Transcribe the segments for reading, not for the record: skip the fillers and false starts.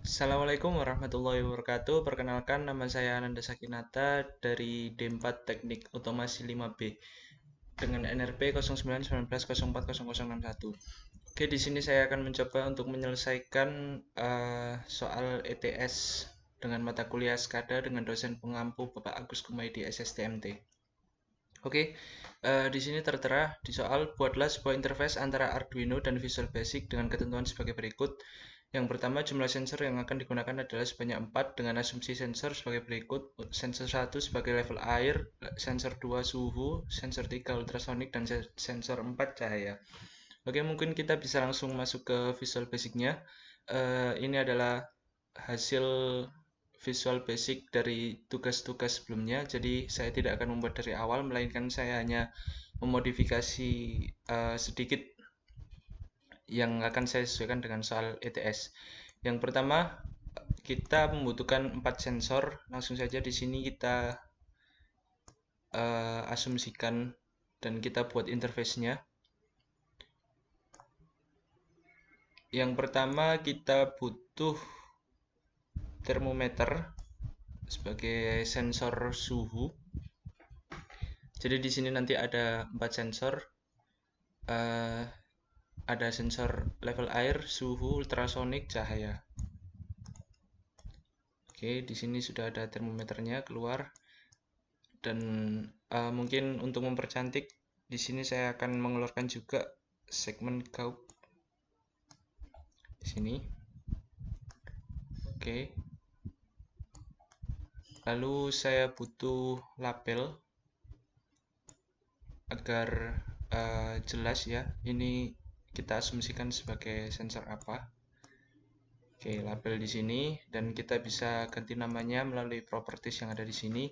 Assalamualaikum warahmatullahi wabarakatuh. Perkenalkan, nama saya Ananda Sakinata dari D4 Teknik Otomasi 5B dengan NRP 0919040061. Oke, di sini saya akan mencoba untuk menyelesaikan soal ETS dengan mata kuliah SCADA dengan dosen pengampu Bapak Agus Kumaydi SSTMT. Oke, di sini tertera di soal buatlah sebuah interface antara Arduino dan Visual Basic dengan ketentuan sebagai berikut. Yang pertama, jumlah sensor yang akan digunakan adalah sebanyak 4 dengan asumsi sensor sebagai berikut. Sensor 1 sebagai level air, sensor 2 suhu, sensor 3 ultrasonic, dan sensor 4 cahaya. Oke, mungkin kita bisa langsung masuk ke Visual Basic-nya. Ini adalah hasil Visual Basic dari tugas-tugas sebelumnya, jadi saya tidak akan membuat dari awal, melainkan saya hanya memodifikasi sedikit yang akan saya sesuaikan dengan soal ETS. Yang pertama, kita membutuhkan 4 sensor. Langsung saja di sini kita asumsikan dan kita buat interface-nya. Yang pertama, kita butuh termometer sebagai sensor suhu. Jadi di sini nanti ada 4 sensor. Ada sensor level air, suhu, ultrasonic, cahaya. Oke, di sini sudah ada termometernya keluar. Dan mungkin untuk mempercantik, di sini saya akan mengeluarkan juga segmen Gauss di sini. Oke. Lalu saya butuh label agar jelas ya. Ini kita asumsikan sebagai sensor apa. Oke, label di sini dan kita bisa ganti namanya melalui properties yang ada di sini.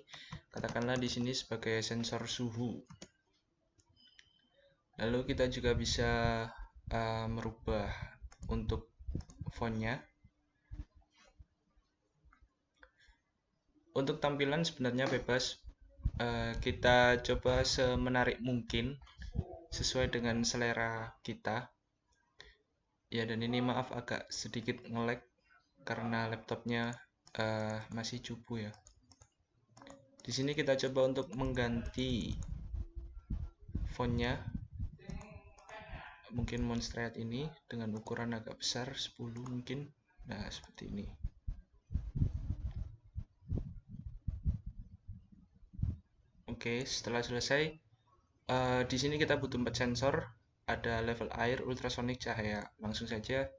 Katakanlah di sini sebagai sensor suhu. Lalu kita juga bisa merubah untuk fontnya. Untuk tampilan sebenarnya bebas. Kita coba semenarik mungkin sesuai dengan selera kita. Ya, dan ini maaf agak sedikit nge-lag karena laptopnya masih cupu ya. Di sini kita coba untuk mengganti fontnya. Mungkin Monstrat ini dengan ukuran agak besar, 10 mungkin. Nah, seperti ini. Oke, setelah selesai, di sini kita butuh 4 sensor. Ada level air, ultrasonic, cahaya. Langsung saja.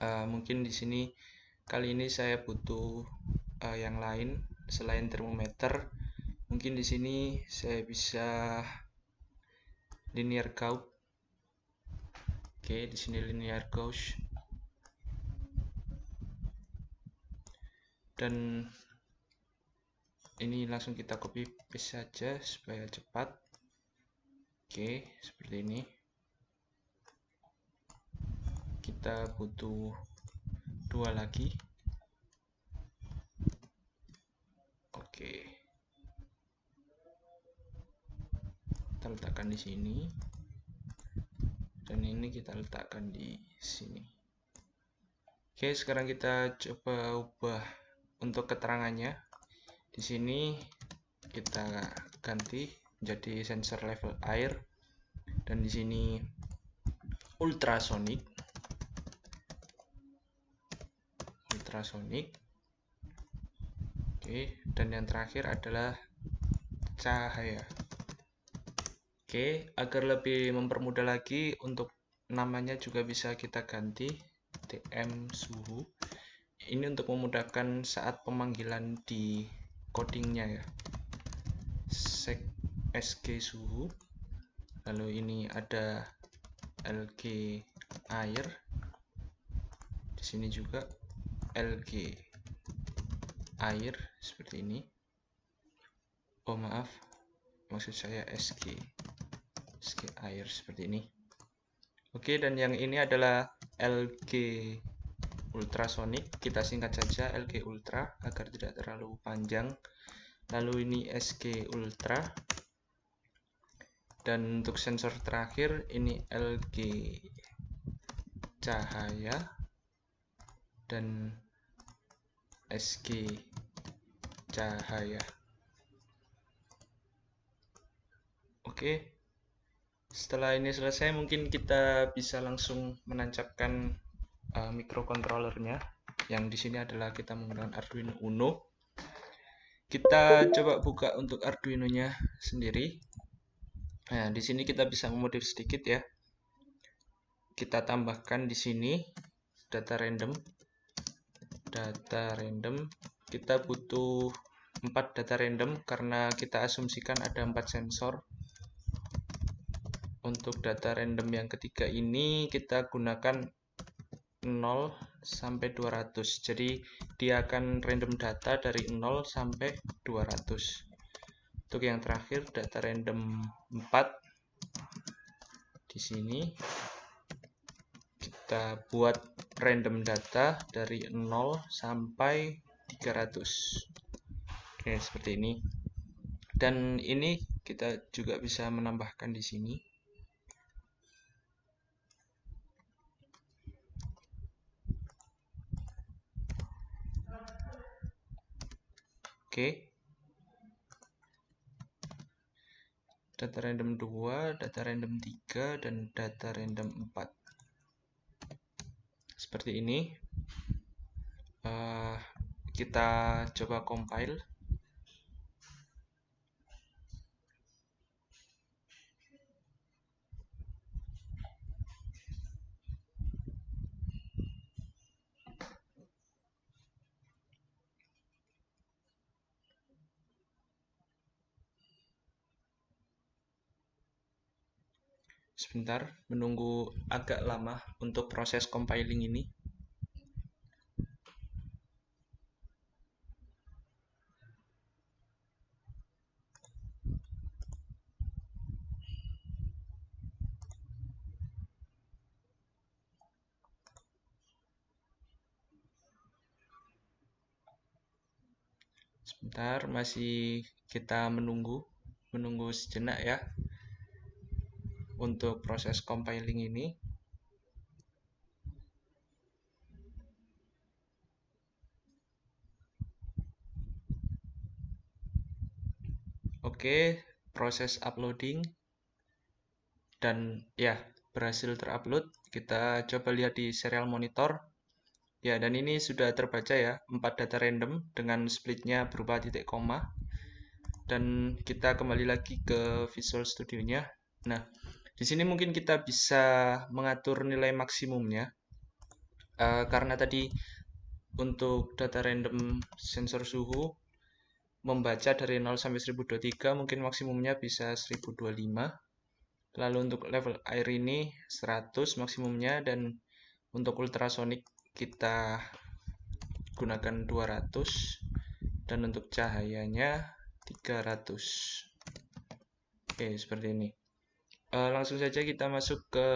Mungkin di sini kali ini saya butuh yang lain selain termometer. Mungkin di sini saya bisa linear Gauss. Oke, di sini linear Gauss. Dan ini langsung kita copy paste saja supaya cepat. Oke, seperti ini. Kita butuh 2 lagi. Oke. Kita letakkan di sini. Dan ini kita letakkan di sini. Oke, sekarang kita coba ubah untuk keterangannya. Di sini kita ganti menjadi sensor level air dan di sini ultrasonic. Oke, dan yang terakhir adalah cahaya. Oke, agar lebih mempermudah lagi untuk namanya juga bisa kita ganti TM suhu. Ini untuk memudahkan saat pemanggilan di codingnya ya. SG suhu. Lalu ini ada LG air. Di sini juga LG air seperti ini. Oh maaf, maksud saya SG air seperti ini. Oke, dan yang ini adalah LG ultrasonic. Kita singkat saja LG ultra agar tidak terlalu panjang. Lalu ini SG ultra. Dan untuk sensor terakhir ini LG cahaya. Dan SG cahaya. Oke, setelah ini selesai mungkin kita bisa langsung menancapkan microcontrollernya, yang di sini adalah kita menggunakan Arduino Uno. Kita coba buka untuk Arduino-nya sendiri. Nah, di sini kita bisa memodif sedikit ya. Kita tambahkan di sini data random. Kita butuh 4 data random karena kita asumsikan ada 4 sensor. Untuk data random yang ketiga ini kita gunakan 0 sampai 200. Jadi dia akan random data dari 0 sampai 200. Untuk yang terakhir data random 4 di sini kita buat random data dari 0 sampai 300. Oke, seperti ini. Dan ini kita juga bisa menambahkan di sini. Oke. Data random 2, data random 3, dan data random 4. Seperti ini. Kita coba compile. Sebentar, menunggu agak lama untuk proses compiling ini. Sebentar, masih kita menunggu sejenak ya untuk proses compiling ini. Oke, proses uploading dan ya berhasil terupload. Kita coba lihat di serial monitor. Ya, dan ini sudah terbaca ya, 4 data random dengan splitnya berupa titik koma. Dan kita kembali lagi ke Visual Studio-nya. Nah, di sini mungkin kita bisa mengatur nilai maksimumnya. Karena tadi untuk data random sensor suhu membaca dari 0 sampai 1023, mungkin maksimumnya bisa 1025. Lalu untuk level air ini 100 maksimumnya, dan untuk ultrasonic kita gunakan 200, dan untuk cahayanya 300. Oke, seperti ini. Langsung saja kita masuk ke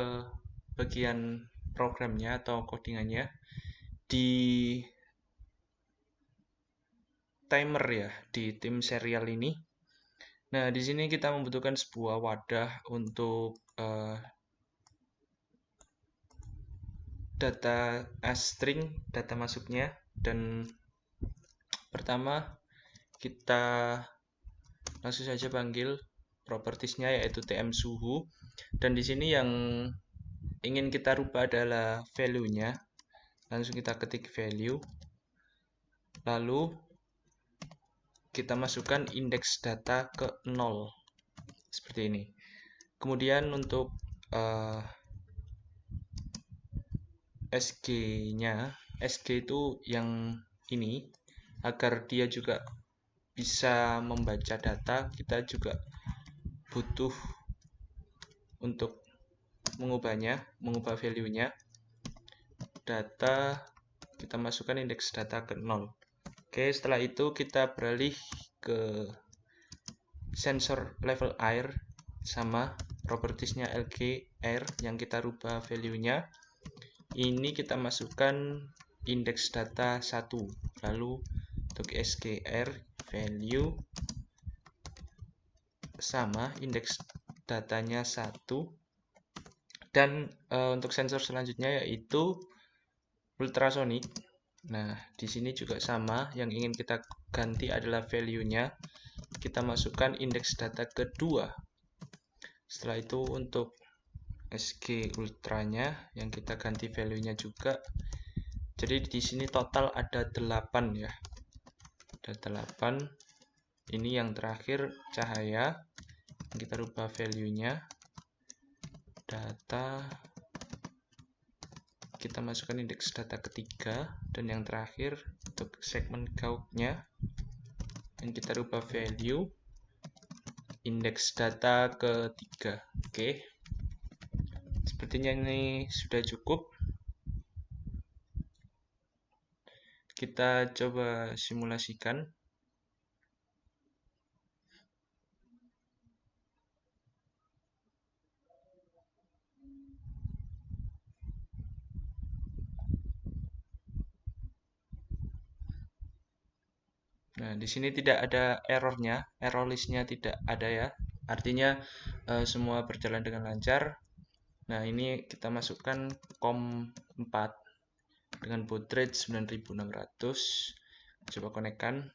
bagian programnya atau codingannya. Di timer ya, di tim serial ini. Nah, di sini kita membutuhkan sebuah wadah untuk data string, data masuknya. Dan pertama kita langsung saja panggil propertiesnya yaitu tm suhu. Dan di sini yang ingin kita rubah adalah value-nya. Langsung kita ketik value. Lalu kita masukkan indeks data ke 0. Seperti ini. Kemudian untuk SG-nya, SG itu yang ini, agar dia juga bisa membaca data, kita juga butuh untuk mengubah value-nya. Data, kita masukkan indeks data ke 0. Oke, setelah itu kita beralih ke sensor level air, sama propertiesnya LG air yang kita rubah value-nya. Ini kita masukkan indeks data 1. Lalu untuk SGR value sama indeks datanya 1. Dan untuk sensor selanjutnya yaitu ultrasonic. Nah, di sini juga sama, yang ingin kita ganti adalah value-nya. Kita masukkan indeks data kedua. Setelah itu untuk SG ultranya yang kita ganti value-nya juga. Jadi di sini total ada 8 ya. Ada 8. Ini yang terakhir cahaya. Kita rubah value-nya. Data. Kita masukkan indeks data ketiga. Dan yang terakhir untuk segmen gauknya. Yang kita rubah value. Indeks data ketiga. Oke. Sepertinya ini sudah cukup. Kita coba simulasikan. Nah, di sini tidak ada errornya, error listnya tidak ada ya. Artinya semua berjalan dengan lancar. Nah, ini kita masukkan COM 4 dengan baud rate 9600. Coba konekkan.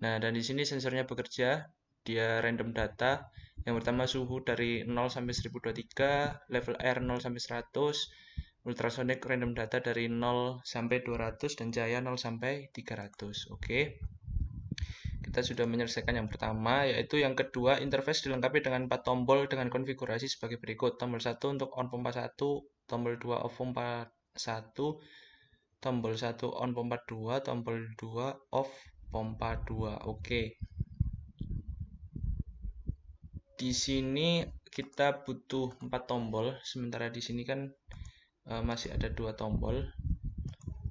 Nah, dan di sini sensornya bekerja, dia random data. Yang pertama suhu dari 0 sampai 1023, level air 0 sampai 100, ultrasonic random data dari 0 sampai 200 dan cahaya 0 sampai 300. Oke. Kita sudah menyelesaikan yang pertama, yaitu yang kedua, interface dilengkapi dengan 4 tombol dengan konfigurasi sebagai berikut. Tombol 1 untuk on pompa 1, tombol 2 off pompa 1, tombol 1 on pompa 2, tombol 2 off pompa 2. Oke. Di sini kita butuh 4 tombol, sementara di sini kan masih ada 2 tombol.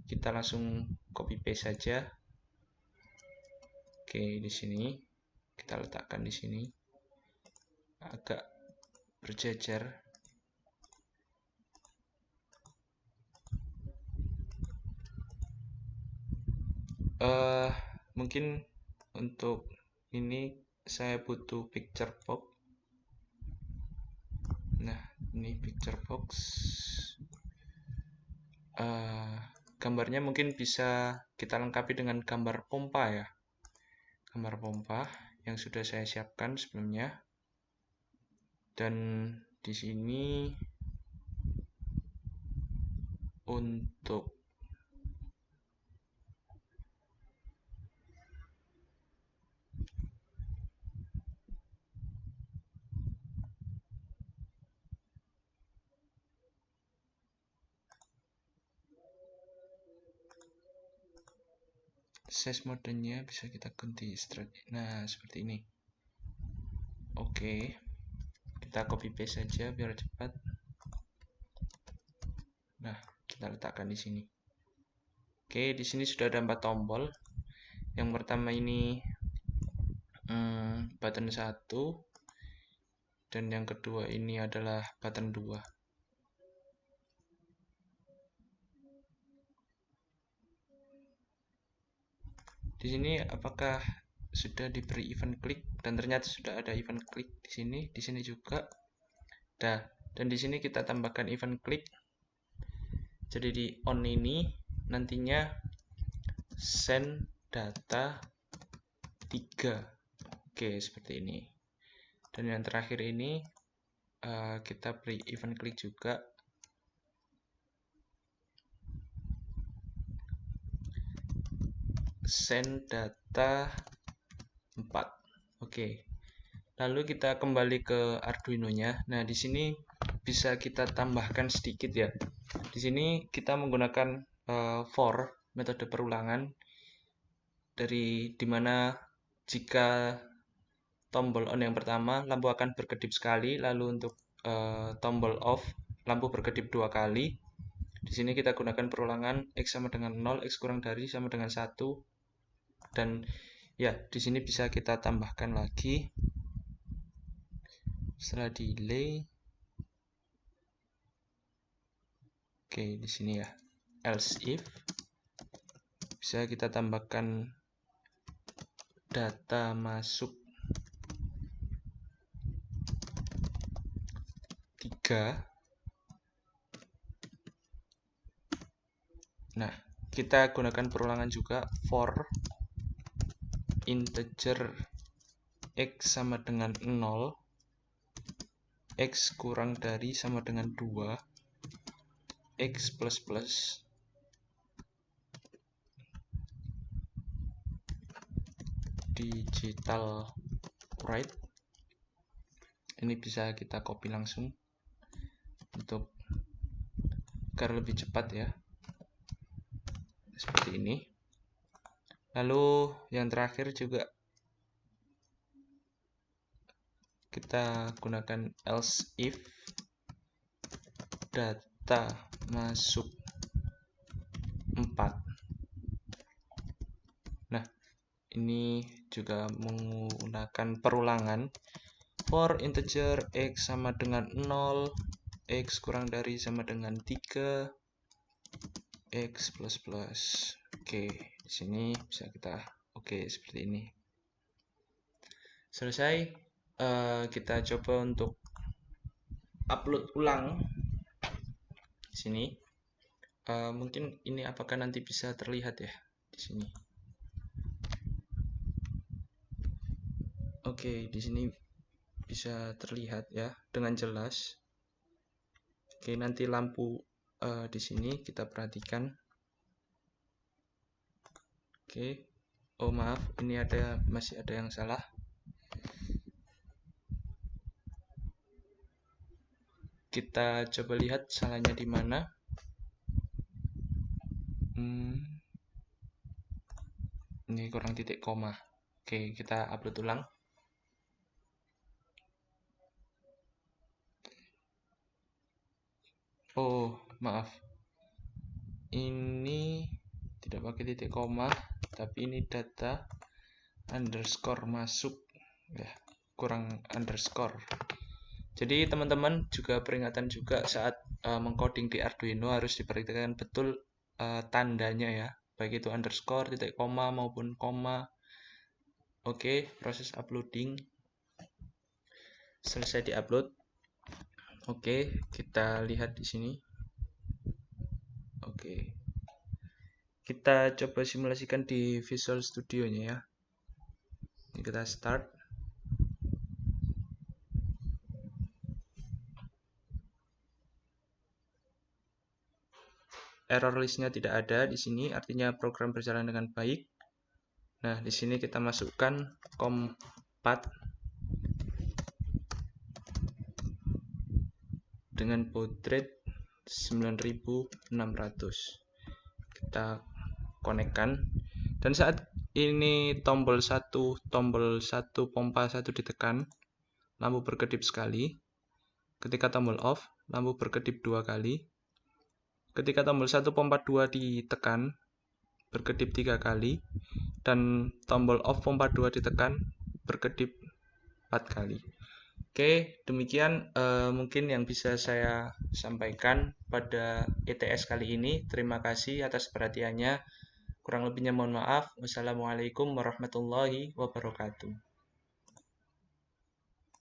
Kita langsung copy paste saja. Oke, di sini kita letakkan di sini agak berjejer. Mungkin untuk ini saya butuh picture box. Nah, ini picture box. Gambarnya mungkin bisa kita lengkapi dengan gambar pompa ya. Gambar pompa yang sudah saya siapkan sebelumnya. Dan di sini untuk size modenya bisa kita ganti straight. Nah, seperti ini. Oke. Kita copy paste saja biar cepat. Nah, kita letakkan di sini. Oke, di sini sudah ada 4 tombol. Yang pertama ini button 1 dan yang kedua ini adalah button 2. Di sini apakah sudah diberi event klik, dan ternyata sudah ada event klik di sini juga. Nah, dan di sini kita tambahkan event klik. Jadi di on ini nantinya send data 3. Oke, seperti ini. Dan yang terakhir ini kita beri event klik juga. Send data 4. Oke. Lalu kita kembali ke Arduino-nya. Nah, di sini bisa kita tambahkan sedikit ya. Di sini kita menggunakan for metode perulangan, dari dimana jika tombol on yang pertama lampu akan berkedip sekali, lalu untuk tombol off lampu berkedip 2 kali. Di sini kita gunakan perulangan x sama dengan 0, x kurang dari sama dengan 1. Dan ya, di sini bisa kita tambahkan lagi setelah delay. Oke, di sini ya. Else if bisa kita tambahkan data masuk 3. Nah, kita gunakan perulangan juga for integer x sama dengan 0, x kurang dari sama dengan 2, x plus plus digital write. Ini bisa kita copy langsung untuk agar lebih cepat ya, seperti ini. Lalu yang terakhir juga kita gunakan else if data masuk 4. Nah, ini juga menggunakan perulangan for integer x sama dengan 0, x kurang dari sama dengan 3, x plus plus. Oke, di sini bisa kita seperti ini. Selesai. Kita coba untuk upload ulang di sini. Mungkin ini apakah nanti bisa terlihat ya di sini. Oke, di sini bisa terlihat ya dengan jelas. Oke, nanti lampu di sini kita perhatikan. Oke. Oh maaf, ini masih ada yang salah. Kita coba lihat salahnya di mana. Ini kurang titik koma. Oke, kita upload ulang. Oh, maaf. Ini tidak pakai titik koma, tapi ini data underscore masuk. Ya, kurang underscore. Jadi teman-teman juga peringatan juga saat mengcoding di Arduino harus diperhatikan betul tandanya ya, baik itu underscore, titik koma maupun koma. Oke, proses uploading selesai diupload. Oke, kita lihat di sini. Oke, kita coba simulasikan di Visual Studio-nya ya. Ini kita start. Error listnya tidak ada di sini, artinya program berjalan dengan baik. Nah, di sini kita masukkan COM4 dengan baud rate 9600. Kita konekkan, dan saat ini tombol 1 pompa 1 ditekan, lampu berkedip sekali. Ketika tombol off, lampu berkedip 2 kali. Ketika tombol 1 pompa 2 ditekan, berkedip 3 kali, dan tombol off pompa 2 ditekan, berkedip 4 kali. Oke, demikian mungkin yang bisa saya sampaikan pada ETS kali ini. Terima kasih atas perhatiannya. Kurang lebihnya mohon maaf. Wassalamualaikum warahmatullahi wabarakatuh.